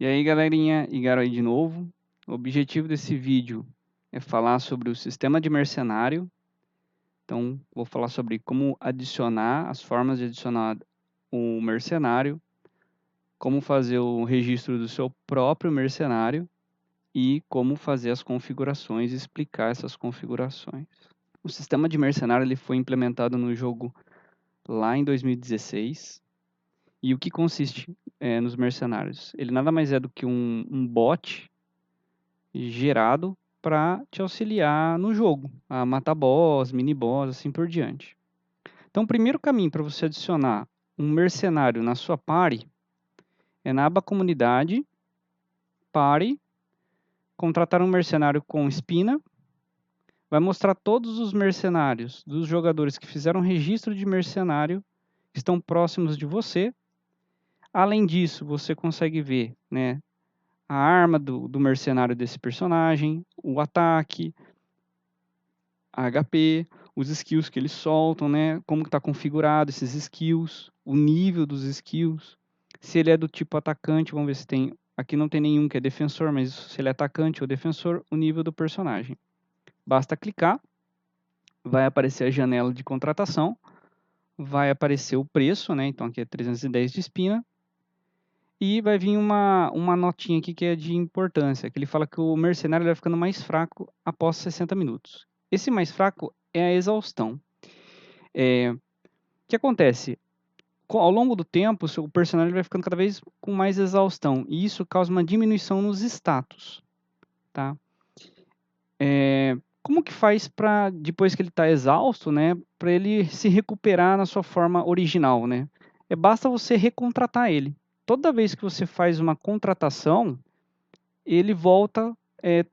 E aí, galerinha, Igaro aí de novo. O objetivo desse vídeo é falar sobre o sistema de mercenário. Então, vou falar sobre como adicionar, as formas de adicionar o mercenário, como fazer o registro do seu próprio mercenário e como fazer as configurações e explicar essas configurações. O sistema de mercenário ele foi implementado no jogo lá em 2016. E o que consiste nos mercenários? Ele nada mais é do que um bot gerado para te auxiliar no jogo, a matar boss, mini boss, assim por diante. Então, o primeiro caminho para você adicionar um mercenário na sua party é na aba comunidade, party, contratar um mercenário com espina, vai mostrar todos os mercenários dos jogadores que fizeram registro de mercenário que estão próximos de você. Além disso, você consegue ver, né, a arma do mercenário desse personagem, o ataque, a HP, os skills que eles soltam, né? Como está configurado esses skills, o nível dos skills. Se ele é do tipo atacante, vamos ver se tem. Aqui não tem nenhum que é defensor, mas se ele é atacante ou defensor, o nível do personagem. Basta clicar, vai aparecer a janela de contratação, vai aparecer o preço, né? Então aqui é 310 de espina. E vai vir uma notinha aqui que é de importância, que ele fala que o mercenário vai ficando mais fraco após 60 minutos. Esse mais fraco é a exaustão. O que acontece? Ao longo do tempo, o seu personagem vai ficando cada vez com mais exaustão, e isso causa uma diminuição nos status. Tá? Como que faz para, depois que ele está exausto, né, para ele se recuperar na sua forma original? Né? Basta você recontratar ele. Toda vez que você faz uma contratação, ele volta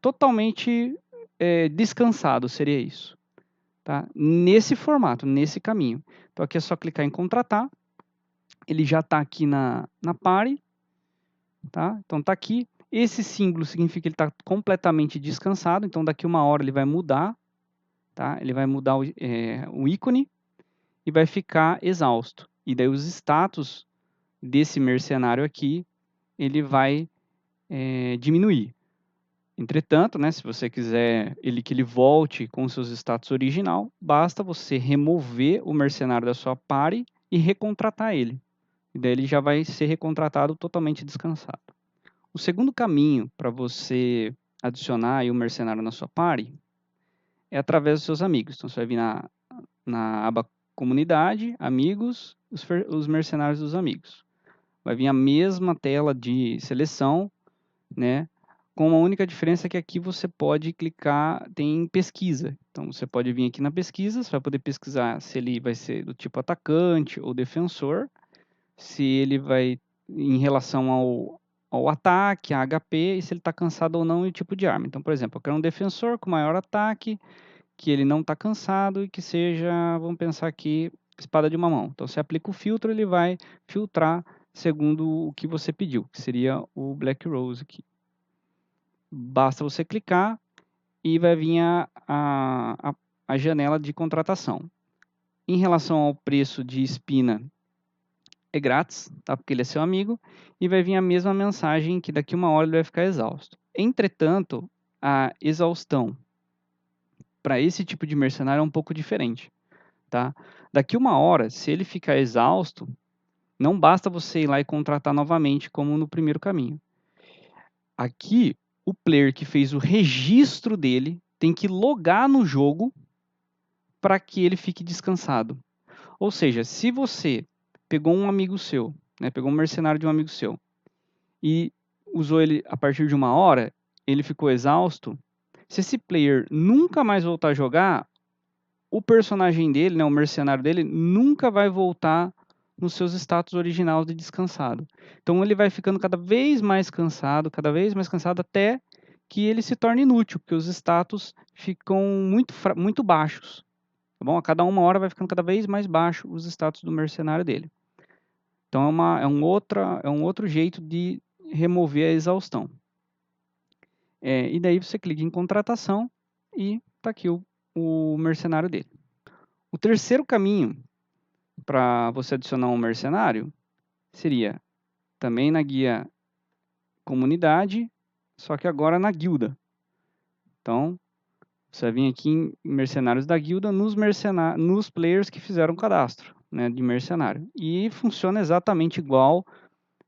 totalmente descansado, seria isso. Tá? Nesse formato, nesse caminho. Então aqui é só clicar em contratar. Ele já está aqui na party. Tá? Então está aqui. Esse símbolo significa que ele está completamente descansado. Então daqui uma hora ele vai mudar. Tá? Ele vai mudar o ícone e vai ficar exausto. E daí os status desse mercenário aqui, ele vai diminuir. Entretanto, né, se você quiser que ele volte com seus status original, basta você remover o mercenário da sua party e recontratar ele. E daí ele já vai ser recontratado totalmente descansado. O segundo caminho para você adicionar aí o mercenário na sua party é através dos seus amigos. Então você vai vir na aba comunidade, amigos, os mercenários dos amigos. Vai vir a mesma tela de seleção, né? Com uma única diferença que aqui você pode clicar, tem pesquisa. Então você pode vir aqui na pesquisa, você vai poder pesquisar se ele vai ser do tipo atacante ou defensor, se ele vai em relação ao ataque, a HP, e se ele está cansado ou não e o tipo de arma. Então, por exemplo, eu quero um defensor com maior ataque, que ele não está cansado e que seja, vamos pensar aqui, espada de uma mão. Então você aplica o filtro, ele vai filtrar segundo o que você pediu, que seria o Black Rose aqui. Basta você clicar e vai vir a janela de contratação. Em relação ao preço de espina, é grátis, tá? Porque ele é seu amigo, e vai vir a mesma mensagem que daqui uma hora ele vai ficar exausto. Entretanto, a exaustão para esse tipo de mercenário é um pouco diferente. Tá? Daqui uma hora, se ele ficar exausto, não basta você ir lá e contratar novamente, como no primeiro caminho. Aqui, o player que fez o registro dele tem que logar no jogo para que ele fique descansado. Ou seja, se você pegou um amigo seu, né, pegou um mercenário de um amigo seu e usou ele a partir de uma hora, ele ficou exausto, se esse player nunca mais voltar a jogar, o personagem dele, né, o mercenário dele, nunca vai voltar nos seus status originais de descansado. Então ele vai ficando cada vez mais cansado, até que ele se torne inútil, porque os status ficam muito baixos. Tá bom? A cada uma hora vai ficando cada vez mais baixo os status do mercenário dele. Então é um outro jeito de remover a exaustão. E daí você clica em contratação e está aqui o mercenário dele. O terceiro caminho para você adicionar um mercenário seria também na guia comunidade, só que agora na guilda. Então, você vai vir aqui em mercenários da guilda, nos players que fizeram o cadastro, né, de mercenário. E funciona exatamente igual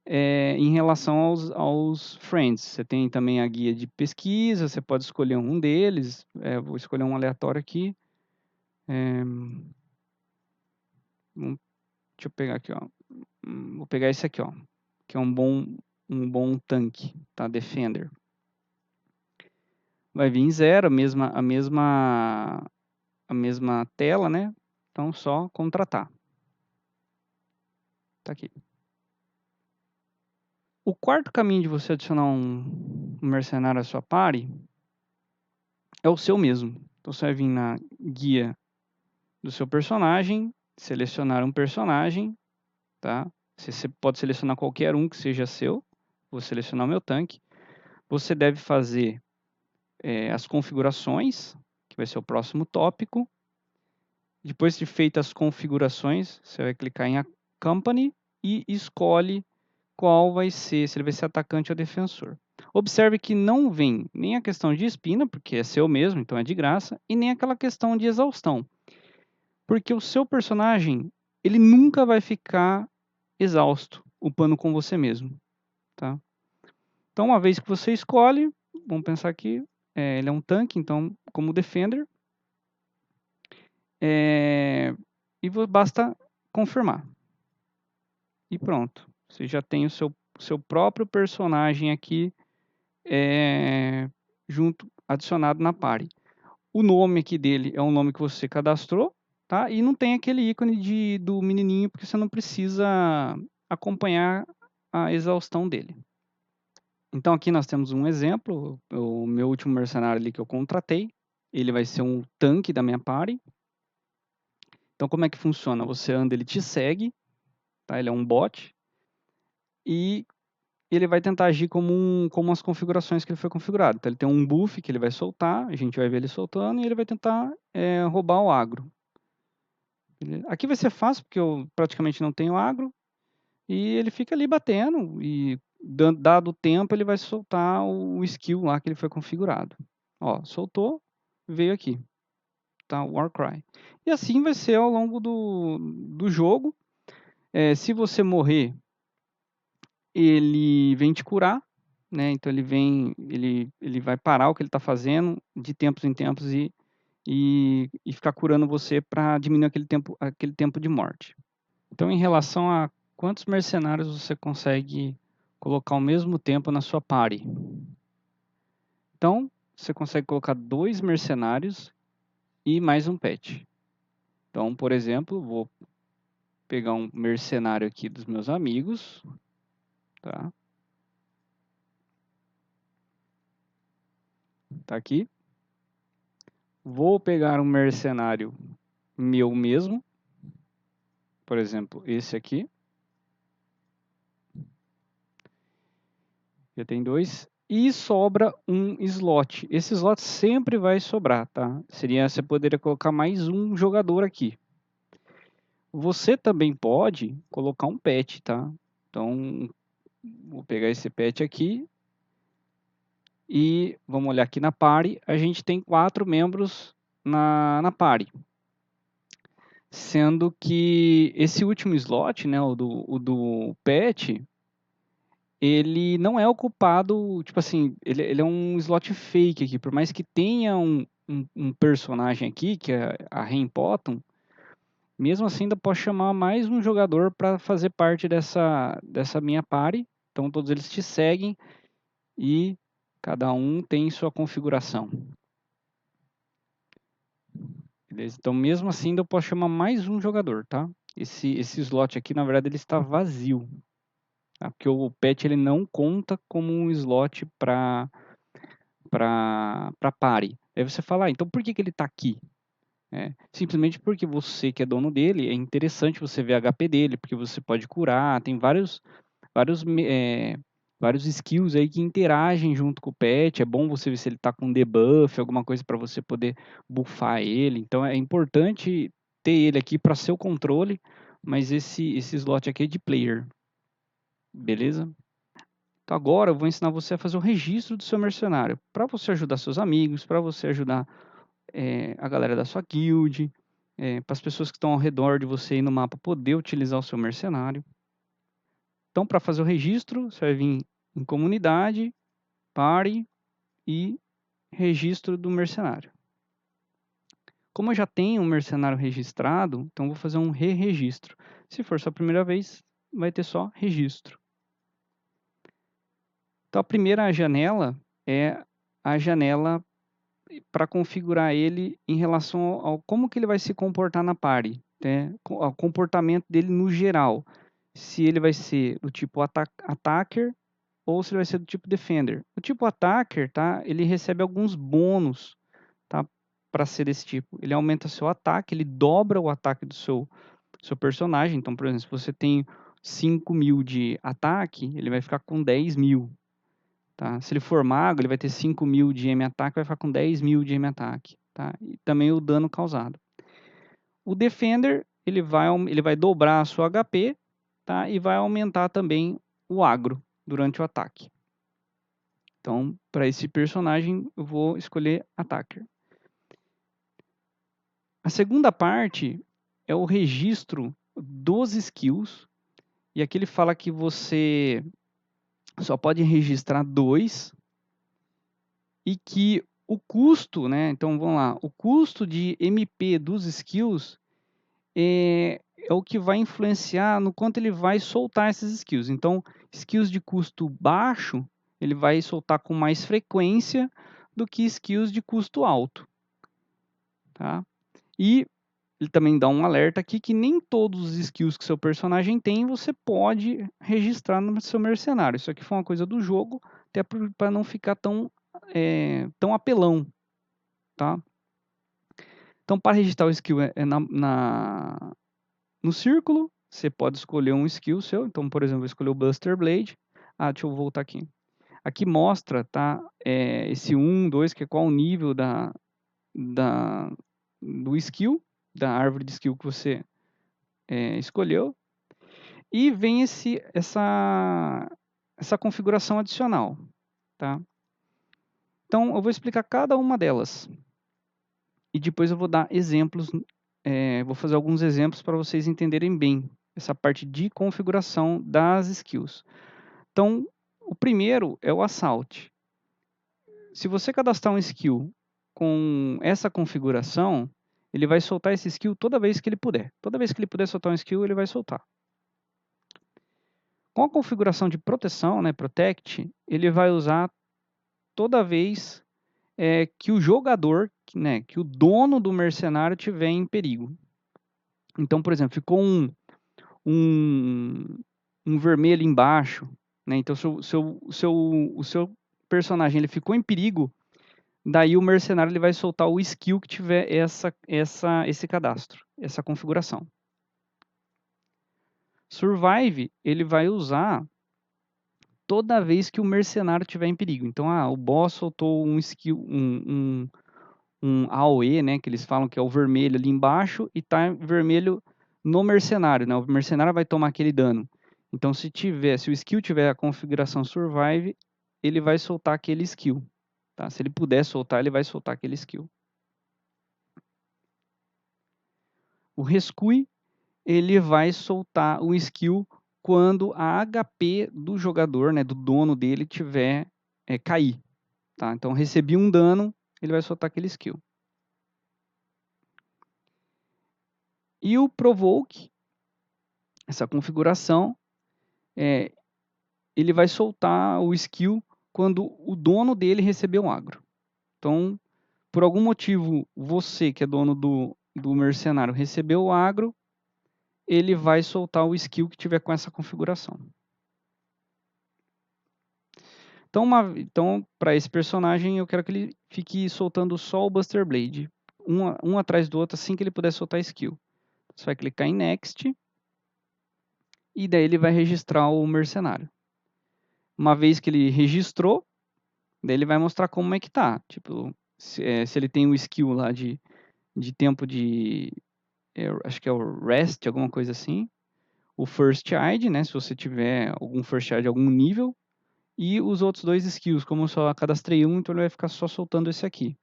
em relação aos friends. Você tem também a guia de pesquisa, você pode escolher um deles. Vou escolher um aleatório aqui. Deixa eu pegar aqui, ó. Vou pegar esse aqui, ó, que é um bom tanque, tá? Defender. Vai vir em 0, a mesma tela, né? Então, só contratar. Tá aqui. O quarto caminho de você adicionar um mercenário à sua party é o seu mesmo. Então, você vai vir na guia do seu personagem, selecionar um personagem, tá? Você pode selecionar qualquer um que seja seu. Vou selecionar o meu tanque. Você deve fazer as configurações, que vai ser o próximo tópico. Depois de feitas as configurações, você vai clicar em Company e escolhe qual vai ser, se ele vai ser atacante ou defensor. Observe que não vem nem a questão de espina, porque é seu mesmo, então é de graça, e nem aquela questão de exaustão. Porque o seu personagem, ele nunca vai ficar exausto, upando com você mesmo, tá? Então, uma vez que você escolhe, vamos pensar que ele é um tanque, então, como defender, e basta confirmar. E pronto. Você já tem o seu próprio personagem aqui junto, adicionado na party. O nome aqui dele é um nome que você cadastrou, tá? E não tem aquele ícone do menininho, porque você não precisa acompanhar a exaustão dele. Então aqui nós temos um exemplo, o meu último mercenário ali que eu contratei, ele vai ser um tanque da minha party. Então como é que funciona? Você anda, ele te segue, tá? Ele é um bot, e ele vai tentar agir como as configurações que ele foi configurado. Então ele tem um buff que ele vai soltar, a gente vai ver ele soltando, e ele vai tentar roubar o agro. Aqui vai ser fácil, porque eu praticamente não tenho agro, e ele fica ali batendo, e dado o tempo ele vai soltar o skill lá que ele foi configurado. Ó, soltou, veio aqui, tá? Warcry. E assim vai ser ao longo do jogo. Se você morrer, ele vem te curar, né? Então ele vai parar o que ele está fazendo de tempos em tempos e ficar curando você para diminuir aquele tempo de morte. Então, em relação a quantos mercenários você consegue colocar ao mesmo tempo na sua party? Então, você consegue colocar 2 mercenários e mais um pet. Então, por exemplo, vou pegar um mercenário aqui dos meus amigos, tá? Tá aqui. Vou pegar um mercenário meu mesmo, por exemplo, esse aqui. Já tem 2. E sobra um slot. Esse slot sempre vai sobrar, tá? Você poderia colocar mais um jogador aqui. Você também pode colocar um pet, tá? Então, vou pegar esse pet aqui. E vamos olhar aqui na party. A gente tem 4 membros na party. Sendo que esse último slot, né, o do pet, ele não é ocupado, tipo assim, ele é um slot fake aqui. Por mais que tenha um personagem aqui, que é a Rain Potton, mesmo assim ainda posso chamar mais um jogador para fazer parte dessa minha party. Então todos eles te seguem e cada um tem sua configuração. Beleza? Então mesmo assim ainda posso chamar mais um jogador, tá? Esse slot aqui, na verdade, ele está vazio. Tá? Porque o pet ele não conta como um slot para party. Aí você fala, então por que ele está aqui? Simplesmente porque você que é dono dele, é interessante você ver a HP dele, porque você pode curar, tem vários, vários skills aí que interagem junto com o pet, é bom você ver se ele está com debuff, alguma coisa para você poder buffar ele, então é importante ter ele aqui para seu controle, mas esse slot aqui é de player, beleza? Então agora eu vou ensinar você a fazer o registro do seu mercenário, para você ajudar seus amigos, para você ajudar a galera da sua guild, para as pessoas que estão ao redor de você aí no mapa poder utilizar o seu mercenário. Então, para fazer o registro, você vai vir em comunidade, party e registro do mercenário. Como eu já tenho um mercenário registrado, então vou fazer um re-registro. Se for sua primeira vez, vai ter só registro. Então, a primeira janela é a janela para configurar ele em relação ao como que ele vai se comportar na party, né? O comportamento dele no geral. Se ele vai ser do tipo attacker ou se ele vai ser do tipo defender. O tipo attacker, tá? Ele recebe alguns bônus, tá? Para ser desse tipo. Ele aumenta seu ataque, ele dobra o ataque do seu personagem. Então, por exemplo, se você tem 5.000 de ataque, ele vai ficar com 10.000. Tá? Se ele for mago, ele vai ter 5.000 de M-ataque, vai ficar com 10.000 de M-ataque. Tá? E também o dano causado. O Defender, ele vai dobrar a sua HP, tá? E vai aumentar também o agro durante o ataque. Então, para esse personagem, eu vou escolher Attacker. A segunda parte é o registro dos skills. E aqui ele fala que você só pode registrar 2 e que o custo, né? Então vamos lá, o custo de MP dos skills é o que vai influenciar no quanto ele vai soltar esses skills. Então, skills de custo baixo, ele vai soltar com mais frequência do que skills de custo alto, tá? E ele também dá um alerta aqui que nem todos os skills que seu personagem tem você pode registrar no seu mercenário. Isso aqui foi uma coisa do jogo, até para não ficar tão apelão, tá? Então, para registrar o skill no círculo, você pode escolher um skill seu. Então, por exemplo, eu escolhi o Buster Blade. Deixa eu voltar aqui. Aqui mostra, tá? Esse 1, 2, que é qual o nível do skill, da árvore de skill que você escolheu. E vem essa configuração adicional, tá? Então, eu vou explicar cada uma delas. E depois eu vou dar exemplos, vou fazer alguns exemplos para vocês entenderem bem essa parte de configuração das skills. Então, o primeiro é o Assault. Se você cadastrar um skill com essa configuração, ele vai soltar esse skill toda vez que ele puder. Toda vez que ele puder soltar um skill, ele vai soltar. Com a configuração de proteção, né, Protect, ele vai usar toda vez que o jogador, né, que o dono do mercenário tiver em perigo. Então, por exemplo, ficou um vermelho embaixo, né? Então, o seu personagem ele ficou em perigo, daí o mercenário ele vai soltar o skill que tiver esse cadastro, essa configuração. Survive, ele vai usar toda vez que o mercenário estiver em perigo. Então, o boss soltou um skill, um AOE, né, que eles falam que é o vermelho ali embaixo e tá vermelho no mercenário, né? O mercenário vai tomar aquele dano. Então, se o skill tiver a configuração Survive, ele vai soltar aquele skill. Tá? Se ele puder soltar, ele vai soltar aquele skill. O Rescue, ele vai soltar o skill quando a HP do jogador, né, do dono dele, tiver cair. Tá? Então, recebi um dano, ele vai soltar aquele skill. E o Provoke, essa configuração, ele vai soltar o skill quando o dono dele recebeu um agro. Então, por algum motivo, você que é dono do mercenário recebeu o agro, ele vai soltar o skill que tiver com essa configuração. Então para esse personagem, eu quero que ele fique soltando só o Buster Blade, um atrás do outro, assim que ele puder soltar skill. Você vai clicar em Next, e daí ele vai registrar o mercenário. Uma vez que ele registrou, daí ele vai mostrar como é que tá. Tipo, se ele tem um skill lá de tempo de... acho que é o Rest, alguma coisa assim. O First Aid, né? Se você tiver algum First Aid, algum nível. E os outros dois skills, como eu só cadastrei um, então ele vai ficar só soltando esse aqui.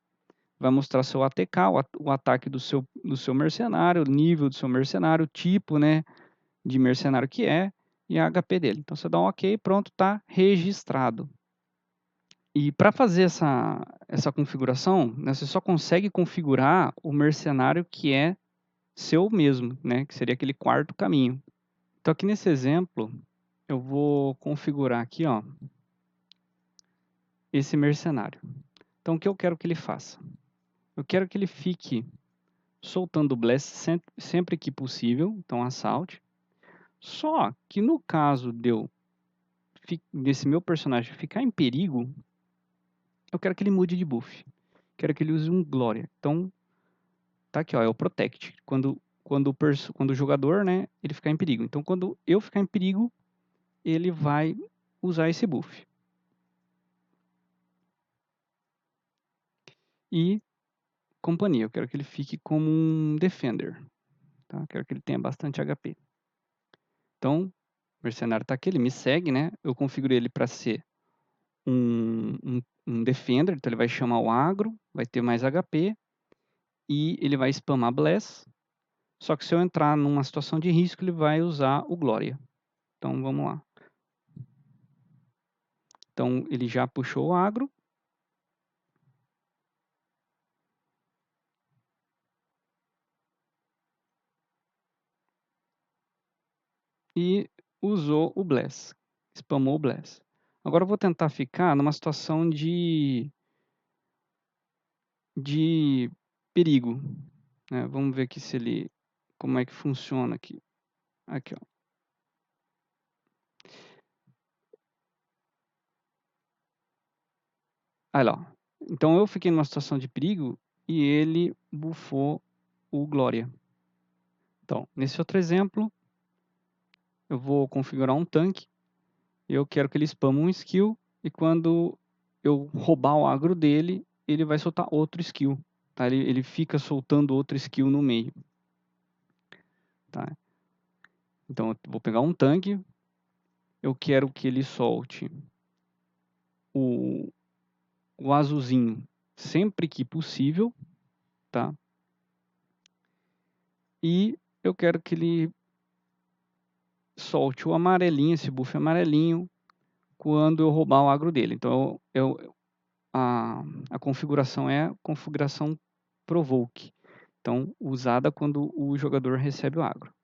Vai mostrar seu ATK, o ataque do seu mercenário, o nível do seu mercenário, o tipo, né, de mercenário que é, e a HP dele. Então você dá um OK, pronto, está registrado. E para fazer essa configuração, né, você só consegue configurar o mercenário que é seu mesmo, né, que seria aquele quarto caminho. Então aqui nesse exemplo, eu vou configurar aqui, ó, esse mercenário. Então o que eu quero que ele faça? Eu quero que ele fique soltando o Blast sempre que possível, então assalte. Só que no caso desse meu personagem ficar em perigo, eu quero que ele mude de buff. Quero que ele use um Glória. Então, tá aqui, ó, é o Protect. Quando o jogador, né, ele ficar em perigo. Então, quando eu ficar em perigo, ele vai usar esse buff. E companhia, eu quero que ele fique como um Defender. Tá? Quero que ele tenha bastante HP. Então, o mercenário tá aqui, ele me segue, né? Eu configurei ele para ser um Defender, então ele vai chamar o agro, vai ter mais HP e ele vai spamar Bless. Só que se eu entrar numa situação de risco, ele vai usar o Glória. Então vamos lá. Então ele já puxou o agro. E usou o Bless. Spamou o Bless. Agora eu vou tentar ficar numa situação de perigo. Né? Vamos ver aqui se ele. Como é que funciona aqui. Aqui, ó. Aí lá. Então eu fiquei numa situação de perigo e ele bufou o Glória. Então, nesse outro exemplo, eu vou configurar um tanque. E eu quero que ele spame um skill. E quando eu roubar o agro dele, ele vai soltar outro skill. Tá? Ele fica soltando outro skill no meio. Tá? Então, eu vou pegar um tanque. Eu quero que ele solte o azulzinho sempre que possível. Tá? E eu quero que ele solte o amarelinho, esse buff amarelinho, quando eu roubar o agro dele. Então, a configuração é a configuração Provoke. Então, usada quando o jogador recebe o agro.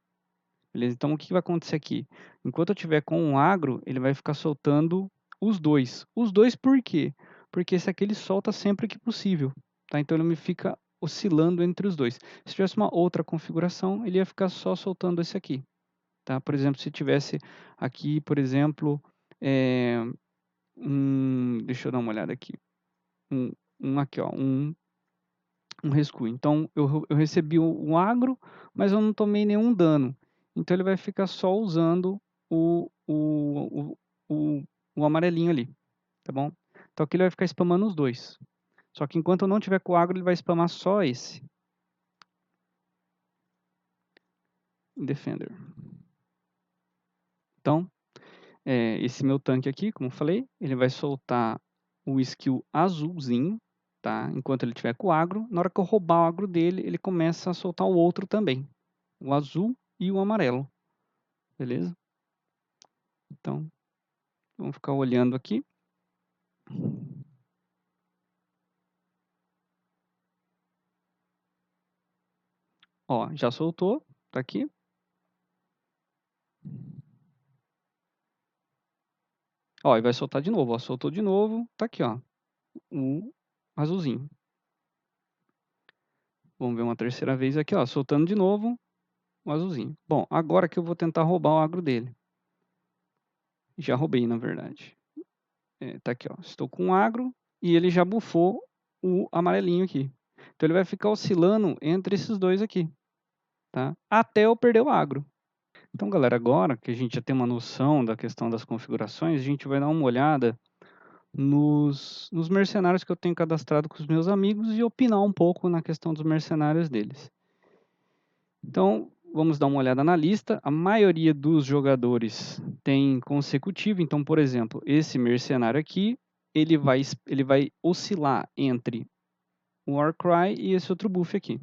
Beleza? Então, o que vai acontecer aqui? Enquanto eu tiver com o agro, ele vai ficar soltando os dois. Os dois por quê? Porque esse aqui ele solta sempre que possível. Tá? Então, ele me fica oscilando entre os dois. Se tivesse uma outra configuração, ele ia ficar só soltando esse aqui. Tá? Por exemplo, se tivesse aqui, por exemplo, deixa eu dar uma olhada aqui. Aqui, ó, um rescue. Então, eu recebi um agro, mas eu não tomei nenhum dano. Então, ele vai ficar só usando o, o amarelinho ali, tá bom? Então, aqui ele vai ficar spamando os dois. Só que enquanto eu não tiver com o agro, ele vai spamar só esse. Defender. Então, esse meu tanque aqui, como eu falei, ele vai soltar o skill azulzinho, tá? Enquanto ele tiver com o agro. Na hora que eu roubar o agro dele, ele começa a soltar o outro também. O azul e o amarelo. Beleza? Então, vamos ficar olhando aqui. Ó, já soltou, tá aqui. Ó, e vai soltar de novo, ó, soltou de novo, tá aqui, ó, o azulzinho. Vamos ver uma terceira vez aqui, ó, soltando de novo o azulzinho. Bom, agora que eu vou tentar roubar o agro dele. Já roubei, na verdade. Tá aqui, ó, estou com o agro e ele já bufou o amarelinho aqui. Então ele vai ficar oscilando entre esses dois aqui, tá? Até eu perder o agro. Então, galera, agora que a gente já tem uma noção da questão das configurações, a gente vai dar uma olhada nos mercenários que eu tenho cadastrado com os meus amigos e opinar um pouco na questão dos mercenários deles. Então, vamos dar uma olhada na lista. A maioria dos jogadores tem consecutivo. Então, por exemplo, esse mercenário aqui, ele vai oscilar entre o Warcry e esse outro buff aqui.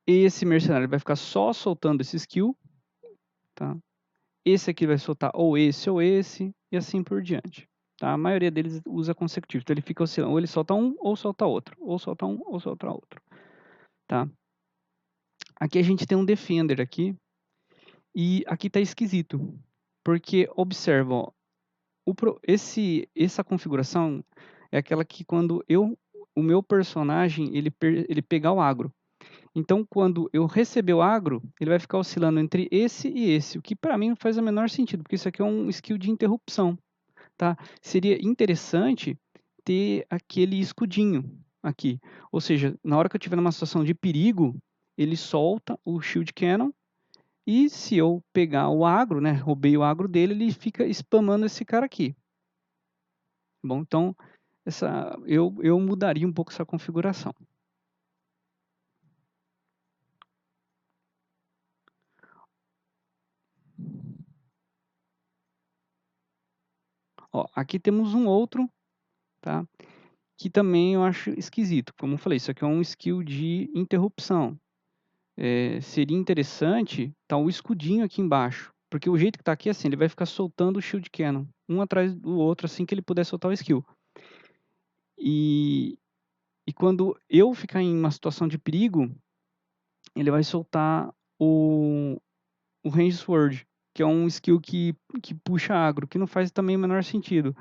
Esse mercenário vai ficar só soltando esse skill, tá? Esse aqui vai soltar ou esse, e assim por diante. Tá? A maioria deles usa consecutivo, então ele fica oscilando, ou ele solta um, ou solta outro, ou solta um, ou solta outro. Tá? Aqui a gente tem um Defender aqui, e aqui está esquisito, porque observa, ó, essa configuração é aquela que quando o meu personagem ele pegar o agro. Então, quando eu receber o agro, ele vai ficar oscilando entre esse e esse, o que para mim não faz o menor sentido, porque isso aqui é um skill de interrupção. Tá? Seria interessante ter aquele escudinho aqui. Ou seja, na hora que eu estiver numa situação de perigo, ele solta o Shield Cannon e se eu pegar o agro, né, roubei o agro dele, ele fica spamando esse cara aqui. Bom, então eu mudaria um pouco essa configuração. Ó, aqui temos um outro, tá? Que também eu acho esquisito. Como eu falei, isso aqui é um skill de interrupção. Seria interessante tá o escudinho aqui embaixo. Porque o jeito que está aqui, assim, ele vai ficar soltando o Shield Cannon, um atrás do outro, assim que ele puder soltar o skill. E quando eu ficar em uma situação de perigo, ele vai soltar o Range Sword, que é um skill que puxa agro, que não faz também o menor sentido,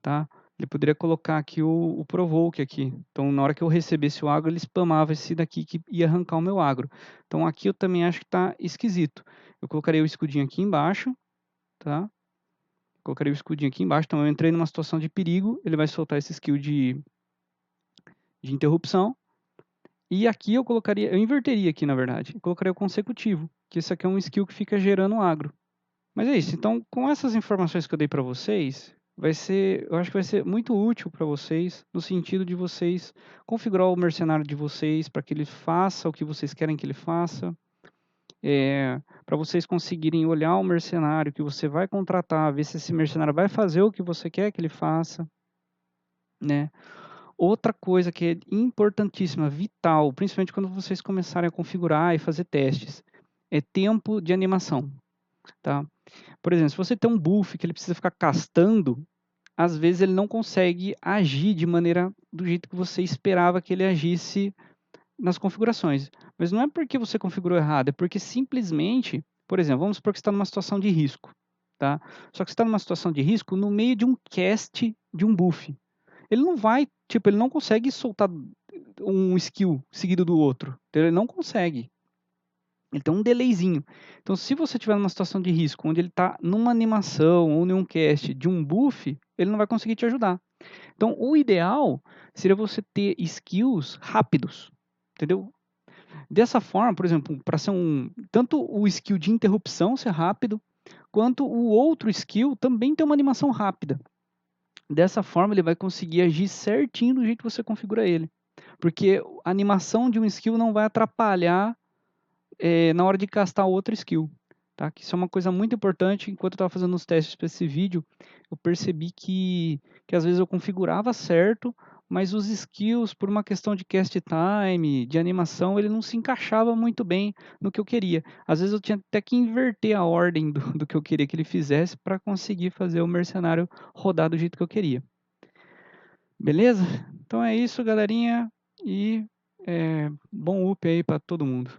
tá? Ele poderia colocar aqui o Provoke aqui. Então, na hora que eu recebesse o agro, ele spamava esse daqui que ia arrancar o meu agro. Então, aqui eu também acho que está esquisito. Eu colocaria o escudinho aqui embaixo, tá? Colocaria o escudinho aqui embaixo. Então, eu entrei numa situação de perigo, ele vai soltar esse skill de interrupção. E aqui eu inverteria aqui, na verdade. Eu colocaria o consecutivo, que esse aqui é um skill que fica gerando agro. Mas é isso. Então, com essas informações que eu dei para vocês, eu acho que vai ser muito útil para vocês, no sentido de vocês configurar o mercenário de vocês para que ele faça o que vocês querem que ele faça, para vocês conseguirem olhar o mercenário que você vai contratar, ver se esse mercenário vai fazer o que você quer que ele faça, né? Outra coisa que é importantíssima, vital, principalmente quando vocês começarem a configurar e fazer testes, é tempo de animação, tá? Por exemplo, se você tem um buff que ele precisa ficar castando, às vezes ele não consegue agir de maneira do jeito que você esperava que ele agisse nas configurações. Mas não é porque você configurou errado, é porque simplesmente, por exemplo, vamos supor que você está numa situação de risco, tá? Só que você está numa situação de risco no meio de um cast de um buff. Ele não vai, tipo, ele não consegue soltar um skill seguido do outro. Ele não consegue. Ele tem um delayzinho. Então, se você tiver numa situação de risco, onde ele está numa animação ou em um cast de um buff, ele não vai conseguir te ajudar. Então, o ideal seria você ter skills rápidos, entendeu? Dessa forma, por exemplo, para ser tanto o skill de interrupção ser rápido, quanto o outro skill também ter uma animação rápida. Dessa forma, ele vai conseguir agir certinho do jeito que você configura ele. Porque a animação de um skill não vai atrapalhar na hora de castar outra skill. Tá? Que isso é uma coisa muito importante. Enquanto eu estava fazendo os testes para esse vídeo, eu percebi que às vezes eu configurava certo, mas os skills, por uma questão de cast time, de animação, ele não se encaixava muito bem no que eu queria. Às vezes eu tinha até que inverter a ordem do que eu queria que ele fizesse para conseguir fazer o mercenário rodar do jeito que eu queria. Beleza? Então é isso, galerinha. E bom up aí para todo mundo.